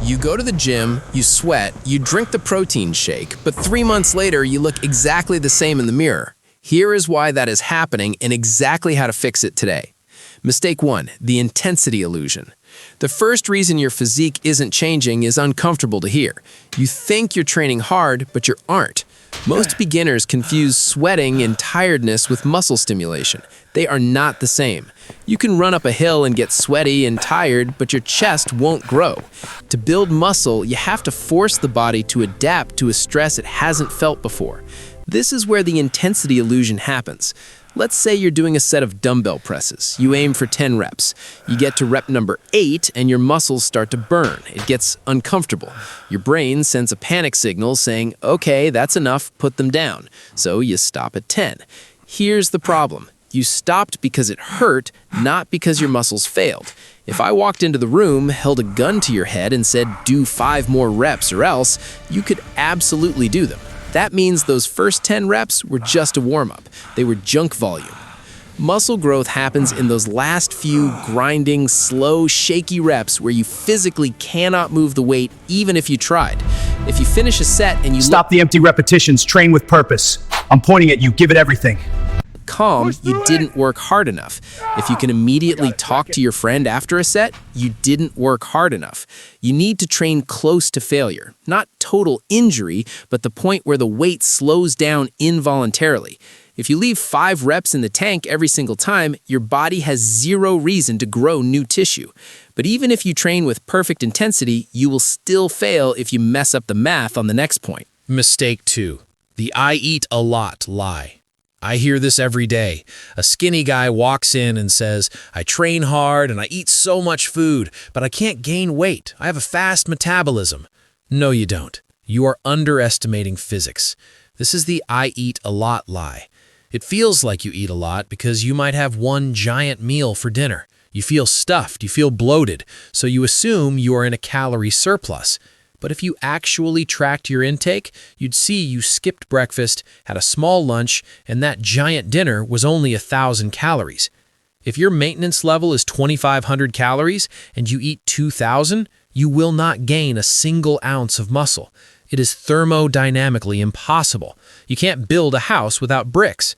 You go to the gym, you sweat, you drink the protein shake, but 3 months later, you look exactly the same in the mirror. Here is why that is happening and exactly how to fix it today. Mistake 1, the intensity illusion. The first reason your physique isn't changing is uncomfortable to hear. You think you're training hard, but you aren't. Most beginners confuse sweating and tiredness with muscle stimulation. They are not the same. You can run up a hill and get sweaty and tired, but your chest won't grow. To build muscle, you have to force the body to adapt to a stress it hasn't felt before. This is where the intensity illusion happens. Let's say you're doing a set of dumbbell presses. You aim for 10 reps. You get to rep number 8 and your muscles start to burn. It gets uncomfortable. Your brain sends a panic signal saying, okay, that's enough, put them down. So you stop at 10. Here's the problem. You stopped because it hurt, not because your muscles failed. If I walked into the room, held a gun to your head and said, do 5 more reps or else, you could absolutely do them. That means those first 10 reps were just a warm-up. They were junk volume. Muscle growth happens in those last few grinding, slow, shaky reps where you physically cannot move the weight even if you tried. If you finish a set and you Stop the empty repetitions, train with purpose. I'm pointing at you, give it everything. Calm, you didn't work hard enough. If you can immediately talk to your friend after a set, you didn't work hard enough. You need to train close to failure, not total injury, but the point where the weight slows down involuntarily. If you leave 5 reps in the tank every single time, your body has 0 reason to grow new tissue. But even if you train with perfect intensity, you will still fail if you mess up the math on the next point. Mistake 2, the I eat a lot lie. I hear this every day. A skinny guy walks in and says, I train hard and I eat so much food, but I can't gain weight. I have a fast metabolism. No, you don't. You are underestimating physics. This is the I eat a lot lie. It feels like you eat a lot because you might have one giant meal for dinner. You feel stuffed, you feel bloated, so you assume you are in a calorie surplus. But if you actually tracked your intake, you'd see you skipped breakfast, had a small lunch, and that giant dinner was only 1,000 calories. If your maintenance level is 2,500 calories and you eat 2,000, you will not gain a single ounce of muscle. It is thermodynamically impossible. You can't build a house without bricks.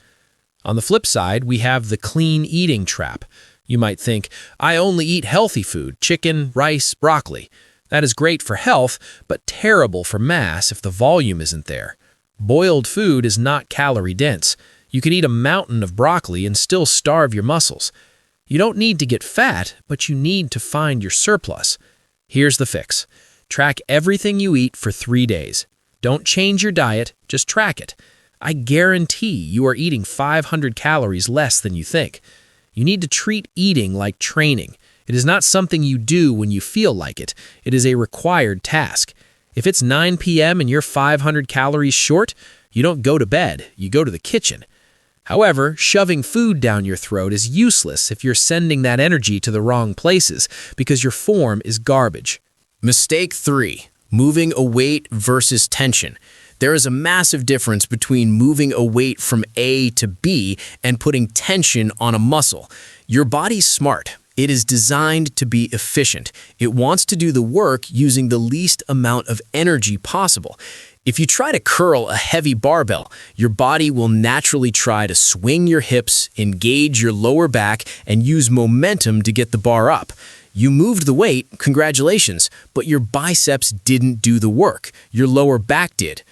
On the flip side, we have the clean eating trap. You might think, I only eat healthy food, chicken, rice, broccoli. That is great for health, but terrible for mass if the volume isn't there. Boiled food is not calorie-dense. You can eat a mountain of broccoli and still starve your muscles. You don't need to get fat, but you need to find your surplus. Here's the fix. Track everything you eat for 3 days. Don't change your diet, just track it. I guarantee you are eating 500 calories less than you think. You need to treat eating like training. It is not something you do when you feel like it. It is a required task. If it's 9 p.m. and you're 500 calories short, you don't go to bed, you go to the kitchen. However, shoving food down your throat is useless if you're sending that energy to the wrong places because your form is garbage. Mistake 3, moving a weight versus tension. There is a massive difference between moving a weight from A to B and putting tension on a muscle. Your body's smart. It is designed to be efficient. It wants to do the work using the least amount of energy possible. If you try to curl a heavy barbell, your body will naturally try to swing your hips, engage your lower back, and use momentum to get the bar up. You moved the weight, congratulations, but your biceps didn't do the work. Your lower back did.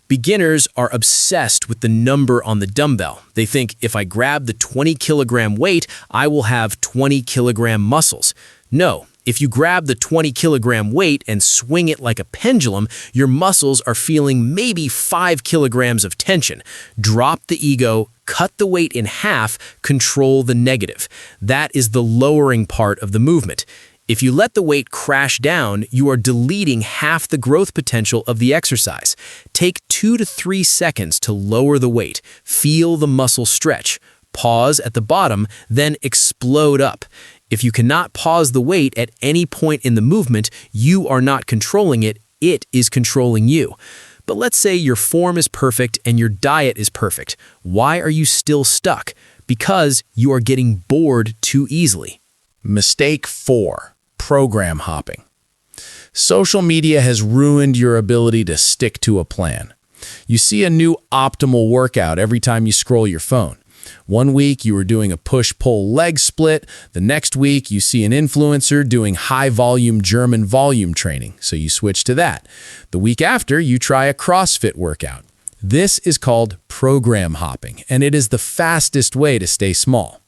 Beginners are obsessed with the number on the dumbbell. They think if I grab the 20-kilogram weight, I will have 20-kilogram muscles. No, if you grab the 20-kilogram weight and swing it like a pendulum, your muscles are feeling maybe 5 kilograms of tension. Drop the ego, cut the weight in half, control the negative. That is the lowering part of the movement. If you let the weight crash down, you are deleting half the growth potential of the exercise. Take 2 to 3 seconds to lower the weight. Feel the muscle stretch. Pause at the bottom, then explode up. If you cannot pause the weight at any point in the movement, you are not controlling it, it is controlling you. But let's say your form is perfect and your diet is perfect. Why are you still stuck? Because you are getting bored too easily. Mistake 4, program hopping. Social media has ruined your ability to stick to a plan. You see a new optimal workout every time you scroll your phone. One week you were doing a push-pull leg split. The next week you see an influencer doing high-volume German volume training, so you switch to that. The week after you try a CrossFit workout. This is called program hopping, and it is the fastest way to stay small.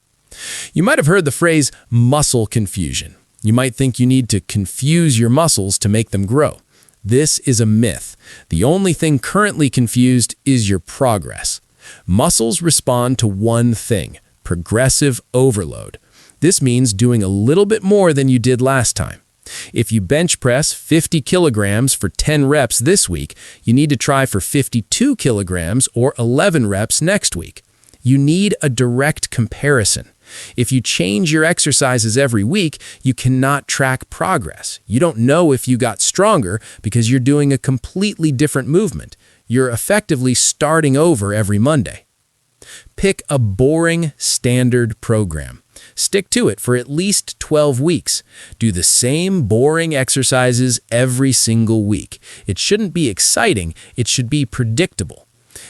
You might have heard the phrase muscle confusion. You might think you need to confuse your muscles to make them grow. This is a myth. The only thing currently confused is your progress. Muscles respond to one thing: progressive overload. This means doing a little bit more than you did last time. If you bench press 50 kilograms for 10 reps this week, you need to try for 52 kilograms or 11 reps next week. You need a direct comparison. If you change your exercises every week, you cannot track progress. You don't know if you got stronger because you're doing a completely different movement. You're effectively starting over every Monday. Pick a boring, standard program. Stick to it for at least 12 weeks. Do the same boring exercises every single week. It shouldn't be exciting, it should be predictable.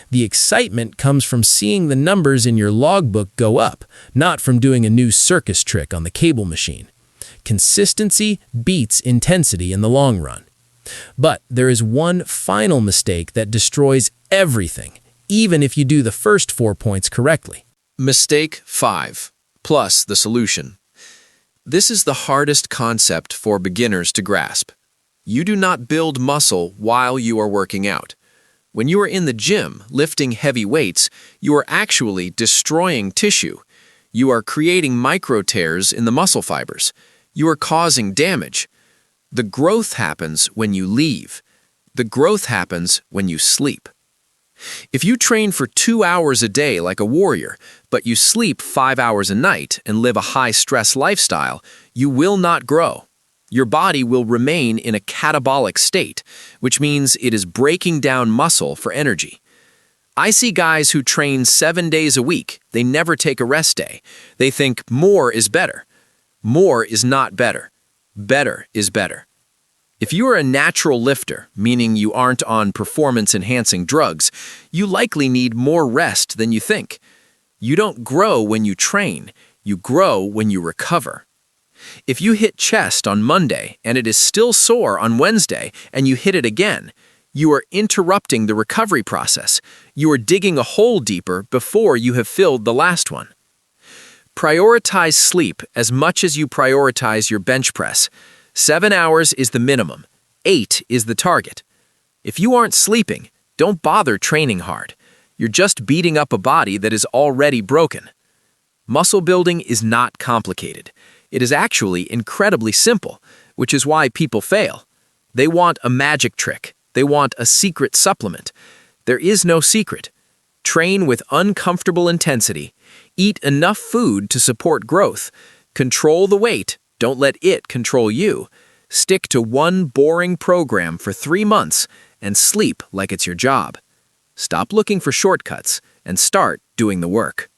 The excitement comes from seeing the numbers in your logbook go up, not from doing a new circus trick on the cable machine. Consistency beats intensity in the long run. But there is one final mistake that destroys everything, even if you do the first 4 points correctly. Mistake 5, plus the solution. This is the hardest concept for beginners to grasp. You do not build muscle while you are working out. When you are in the gym lifting heavy weights, you are actually destroying tissue. You are creating micro tears in the muscle fibers. You are causing damage. The growth happens when you leave. The growth happens when you sleep. If you train for 2 hours a day like a warrior, but you sleep 5 hours a night and live a high-stress lifestyle, you will not grow. Your body will remain in a catabolic state, which means it is breaking down muscle for energy. I see guys who train 7 days a week. They never take a rest day. They think more is better. More is not better. Better is better. If you are a natural lifter, meaning you aren't on performance-enhancing drugs, you likely need more rest than you think. You don't grow when you train. You grow when you recover. If you hit chest on Monday and it is still sore on Wednesday and you hit it again, you are interrupting the recovery process. You are digging a hole deeper before you have filled the last one. Prioritize sleep as much as you prioritize your bench press. 7 hours is the minimum. 8 is the target. If you aren't sleeping, don't bother training hard. You're just beating up a body that is already broken. Muscle building is not complicated. It is actually incredibly simple, which is why people fail. They want a magic trick. They want a secret supplement. There is no secret. Train with uncomfortable intensity. Eat enough food to support growth. Control the weight. Don't let it control you. Stick to one boring program for 3 months and sleep like it's your job. Stop looking for shortcuts and start doing the work.